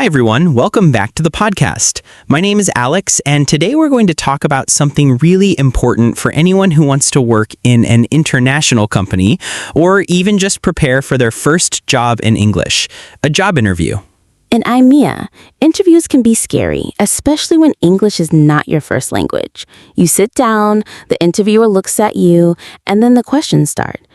Hi, everyone. Welcome back to the podcast. My name is Alex, and today we're going to talk about something really important for anyone who wants to work in an international company or even just prepare for their first job in English, a job interview. And I'm Mia. Interviews can be scary, especially when English is not your first language. You sit down, the interviewer looks at you, and then the questions start.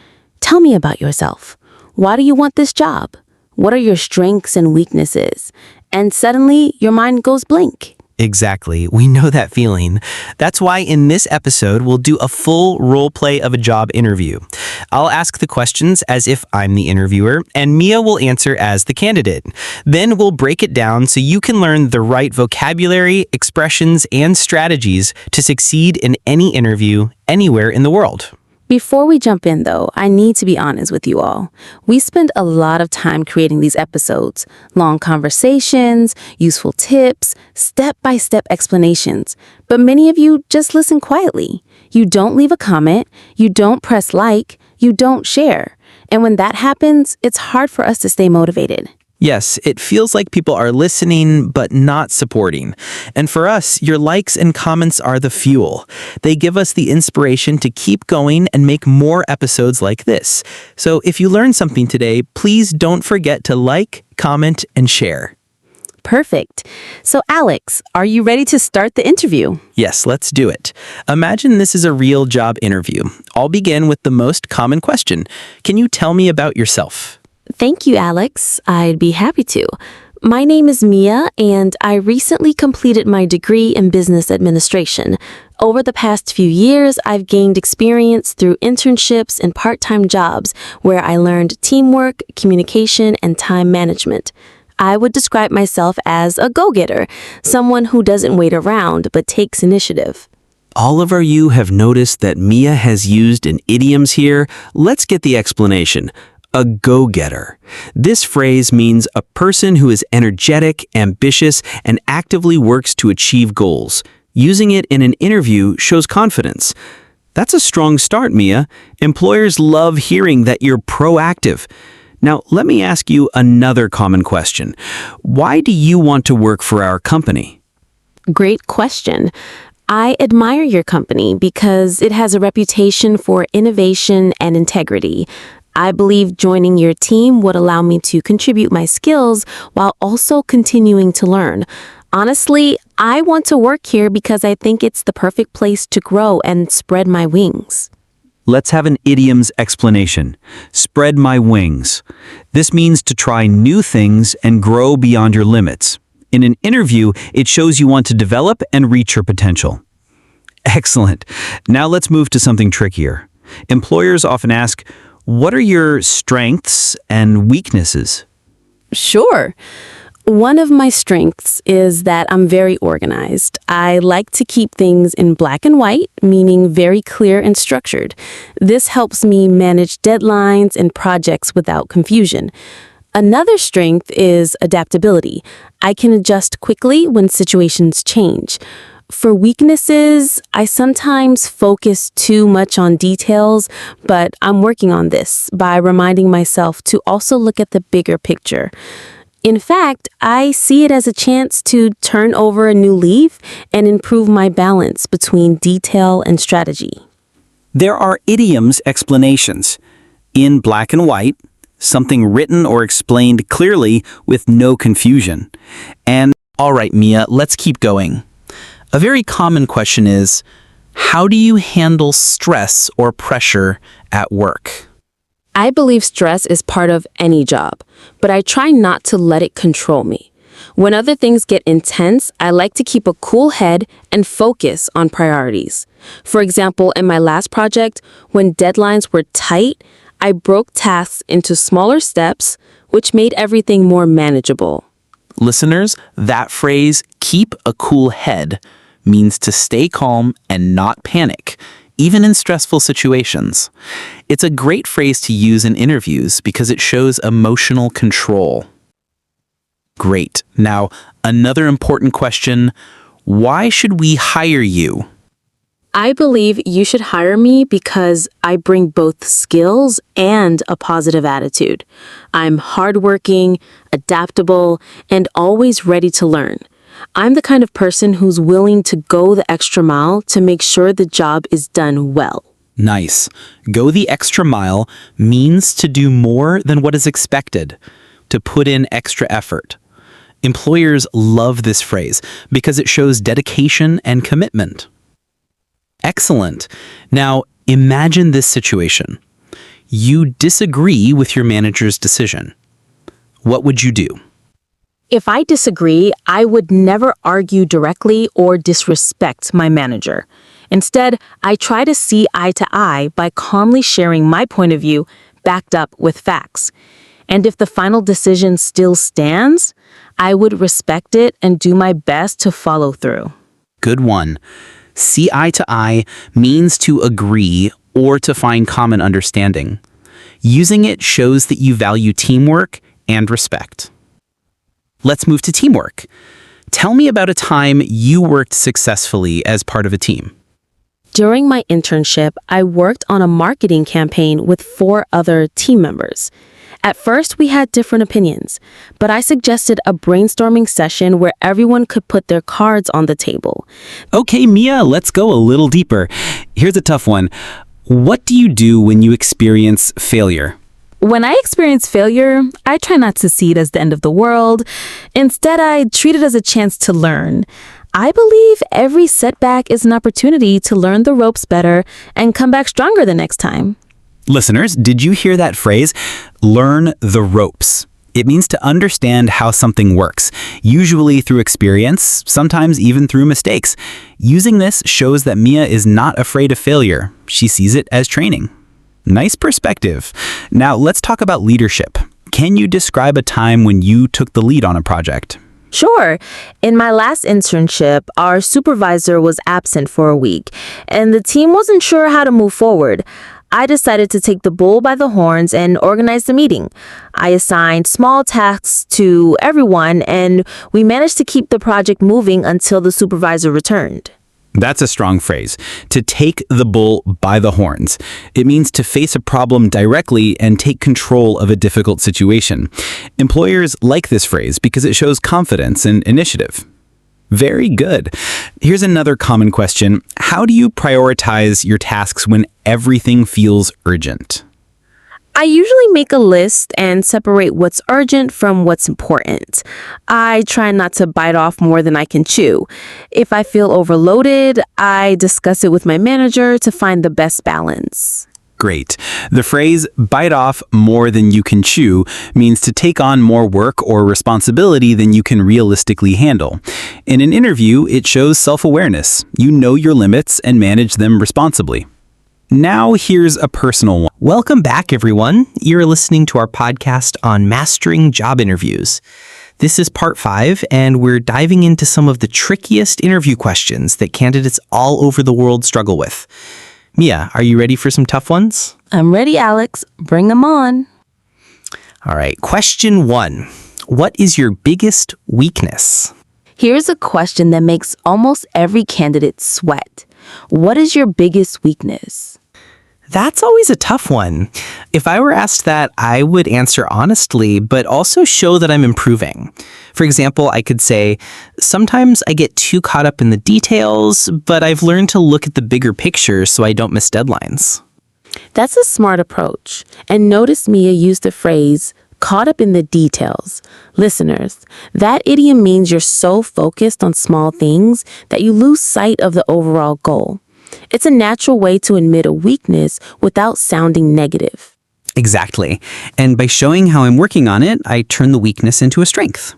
Tell me about yourself. Why do you want this job? What are your strengths and weaknesses? And suddenly, your mind goes blank. Exactly. We know that feeling. That's why in this episode, we'll do a full role play of a job interview. I'll ask the questions as if I'm the interviewer, and Mia will answer as the candidate. Then we'll break it down so you can learn the right vocabulary, expressions, and strategies to succeed in any interview anywhere in the world. Before we jump in, though, I need to be honest with you all. We spend a lot of time creating these episodes. Long conversations, useful tips, step-by-step explanations. But many of you just listen quietly. You don't leave a comment, you don't press like, you don't share. And when that happens, it's hard for us to stay motivated. Yes, it feels like people are listening but not supporting. And for us, your likes and comments are the fuel. They give us the inspiration to keep going and make more episodes like this. So if you learned something today, please don't forget to like, comment, and share. Perfect. So Alex, are you ready to start the interview? Yes, let's do it. Imagine this is a real job interview. I'll begin with the most common question. Can you tell me about yourself? Thank you, Alex. I'd be happy to. My name is Mia, and I recently completed my degree in business administration. Over the past few years, I've gained experience through internships and part-time jobs where I learned teamwork, communication, and time management. I would describe myself as a go-getter, someone who doesn't wait around but takes initiative. All of you have noticed that Mia has used an idioms here. Let's get the explanation. A go-getter. This phrase means a person who is energetic, ambitious, and actively works to achieve goals. Using it in an interview shows confidence. That's a strong start, Mia. Employers love hearing that you're proactive. Now, let me ask you another common question. Why do you want to work for our company? Great question. I admire your company because it has a reputation for innovation and integrity. I believe joining your team would allow me to contribute my skills while also continuing to learn. Honestly, I want to work here because I think it's the perfect place to grow and spread my wings. Let's have an idioms explanation. Spread my wings. This means to try new things and grow beyond your limits. In an interview, it shows you want to develop and reach your potential. Excellent. Now let's move to something trickier. Employers often ask, what are your strengths and weaknesses? Sure. One of my strengths is that I'm very organized. I like to keep things in black and white, meaning very clear and structured. This helps me manage deadlines and projects without confusion. Another strength is adaptability. I can adjust quickly when situations change. For weaknesses, I sometimes focus too much on details, but I'm working on this by reminding myself to also look at the bigger picture. In fact, I see it as a chance to turn over a new leaf and improve my balance between detail and strategy. There are idioms explanations. In black and white, something written or explained clearly with no confusion. And All right, Mia, let's keep going. A very common question is, how do you handle stress or pressure at work? I believe stress is part of any job, but I try not to let it control me. When other things get intense, I like to keep a cool head and focus on priorities. For example, in my last project, when deadlines were tight, I broke tasks into smaller steps, which made everything more manageable. Listeners, that phrase, keep a cool head, means to stay calm and not panic, even in stressful situations. It's a great phrase to use in interviews because it shows emotional control. Great. Now, another important question, why should we hire you? I believe you should hire me because I bring both skills and a positive attitude. I'm hardworking, adaptable, and always ready to learn. I'm the kind of person who's willing to go the extra mile to make sure the job is done well. Nice. Go the extra mile means to do more than what is expected, to put in extra effort. Employers love this phrase because it shows dedication and commitment. Excellent. Now, imagine this situation. You disagree with your manager's decision. What would you do? If I disagree, I would never argue directly or disrespect my manager. Instead, I try to see eye to eye by calmly sharing my point of view backed up with facts. And if the final decision still stands, I would respect it and do my best to follow through. Good one. See eye to eye means to agree or to find common understanding. Using it shows that you value teamwork and respect. Let's move to teamwork. Tell me about a time you worked successfully as part of a team. During my internship, I worked on a marketing campaign with 4 other team members. At first, we had different opinions, but I suggested a brainstorming session where everyone could put their cards on the table. Okay, Mia, let's go a little deeper. Here's a tough one. What do you do when you experience failure? When I experience failure, I try not to see it as the end of the world. Instead, I treat it as a chance to learn. I believe every setback is an opportunity to learn the ropes better and come back stronger the next time. Listeners, did you hear that phrase? Learn the ropes. It means to understand how something works, usually through experience, sometimes even through mistakes. Using this shows that Mia is not afraid of failure. She sees it as training. Nice perspective. Now let's talk about leadership. Can you describe a time when you took the lead on a project? Sure. In my last internship, our supervisor was absent for a week, and the team wasn't sure how to move forward. I decided to take the bull by the horns and organize the meeting. I assigned small tasks to everyone, and we managed to keep the project moving until the supervisor returned. That's a strong phrase. To take the bull by the horns. It means to face a problem directly and take control of a difficult situation. Employers like this phrase because it shows confidence and initiative. Very good. Here's another common question. How do you prioritize your tasks when everything feels urgent? I usually make a list and separate what's urgent from what's important. I try not to bite off more than I can chew. If I feel overloaded, I discuss it with my manager to find the best balance. Great. The phrase bite off more than you can chew means to take on more work or responsibility than you can realistically handle. In an interview, it shows self-awareness. You know your limits and manage them responsibly. Now here's a personal one. Welcome back, everyone. You're listening to our podcast on mastering job interviews. This is part 5, and we're diving into some of the trickiest interview questions that candidates all over the world struggle with. Mia, are you ready for some tough ones? I'm ready, Alex. Bring them on. All right, question 1. What is your biggest weakness? Here's a question that makes almost every candidate sweat. What is your biggest weakness? That's always a tough one. If I were asked that, I would answer honestly, but also show that I'm improving. For example, I could say, sometimes I get too caught up in the details, but I've learned to look at the bigger picture so I don't miss deadlines. That's a smart approach. And notice Mia used the phrase, caught up in the details. Listeners, that idiom means you're so focused on small things that you lose sight of the overall goal. It's a natural way to admit a weakness without sounding negative. Exactly. And by showing how I'm working on it, I turn the weakness into a strength.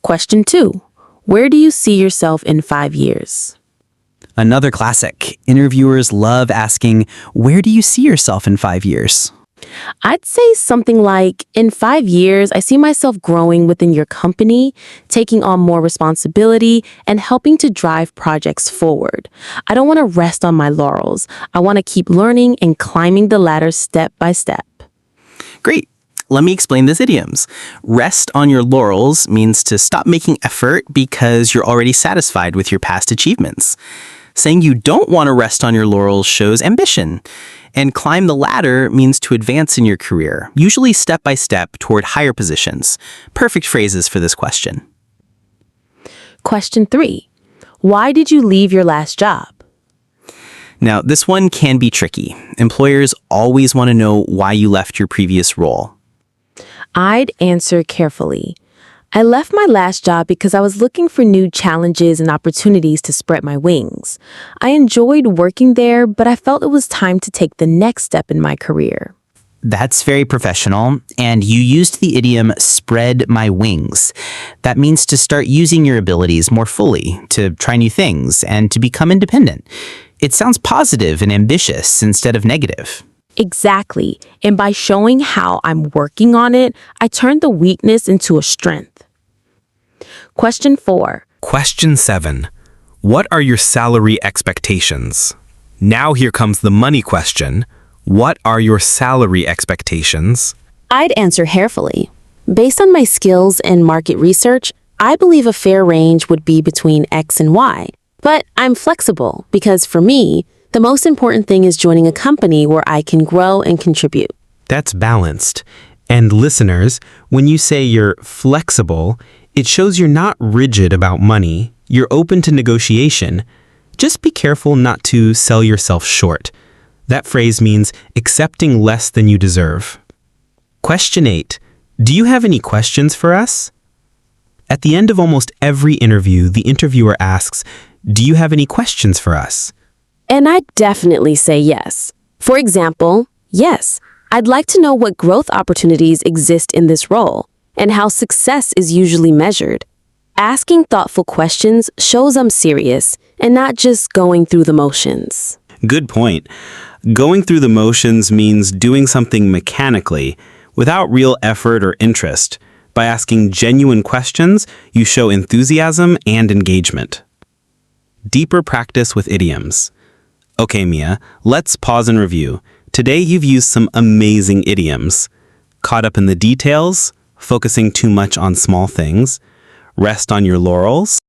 Question 2. Where do you see yourself in 5 years? Another classic. Interviewers love asking, where do you see yourself in 5 years? I'd say something like, in 5 years, I see myself growing within your company, taking on more responsibility, and helping to drive projects forward. I don't want to rest on my laurels. I want to keep learning and climbing the ladder step by step. Great. Let me explain this idioms. Rest on your laurels means to stop making effort because you're already satisfied with your past achievements. Saying you don't want to rest on your laurels shows ambition. And climb the ladder means to advance in your career, usually step by step toward higher positions. Perfect phrases for this question. Question 3. Why did you leave your last job? Now, this one can be tricky. Employers always want to know why you left your previous role. I'd answer carefully. I left my last job because I was looking for new challenges and opportunities to spread my wings. I enjoyed working there, but I felt it was time to take the next step in my career. That's very professional, and you used the idiom spread my wings. That means to start using your abilities more fully, to try new things, and to become independent. It sounds positive and ambitious instead of negative. Exactly. And by showing how I'm working on it, I turned the weakness into a strength. Question 4. Question 7. What are your salary expectations? Now here comes the money question. What are your salary expectations? I'd answer carefully. Based on my skills and market research, I believe a fair range would be between X and Y. But I'm flexible because for me, the most important thing is joining a company where I can grow and contribute. That's balanced. And listeners, when you say you're flexible, it shows you're not rigid about money. You're open to negotiation. Just be careful not to sell yourself short. That phrase means accepting less than you deserve. Question 8. Do you have any questions for us? At the end of almost every interview, the interviewer asks, "Do you have any questions for us?" And I definitely say yes. For example, yes, I'd like to know what growth opportunities exist in this role and how success is usually measured. Asking thoughtful questions shows I'm serious and not just going through the motions. Good point. Going through the motions means doing something mechanically, without real effort or interest. By asking genuine questions, you show enthusiasm and engagement. Deeper practice with idioms. Okay, Mia, let's pause and review. Today you've used some amazing idioms. Caught up in the details, focusing too much on small things, rest on your laurels,